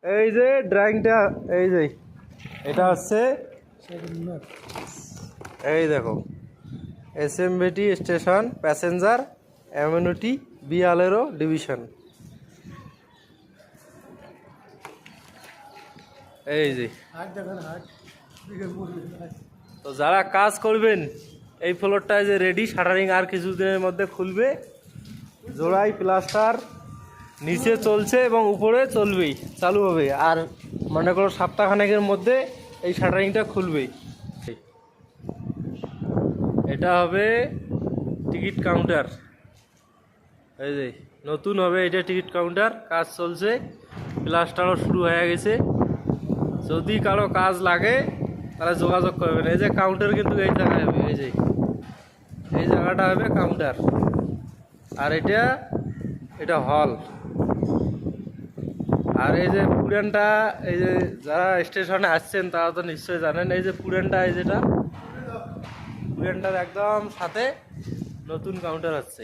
এই যে ড্রয়িংটা, এই যে এটা হচ্ছে, এই দেখো SMBT station passenger amenity B11 division. এই যে তো যারা কাজ করবেন এই ফ্লোরটায় যে রেডি, শাটারিং আর কিছুদিনের মধ্যে খুলবে, জোড়াই প্লাস্টার নিচে চলছে এবং উপরে চলবেই, চালু হবে। আর মনে করো সপ্তাহখানেকের মধ্যে এই শাটারিংটা খুলবেই। এটা হবে টিকিট কাউন্টার, এই যে নতুন হবে এটা টিকিট কাউন্টার, কাজ চলছে, প্লাস্টারও শুরু হয়ে গেছে। যদি কারো কাজ লাগে তারা যোগাযোগ করবেন। এই যে কাউন্টার কিন্তু এই জায়গায় হবে, এই যে এই জায়গাটা হবে কাউন্টার, আর এটা হল। আর এই যে পুরানটা, এই যে যারা স্টেশনে আসছেন তারা তো নিশ্চয়ই জানেন, এই যে পুরানটা, এই যেটা পুরানটার একদম সাথে নতুন কাউন্টার হচ্ছে।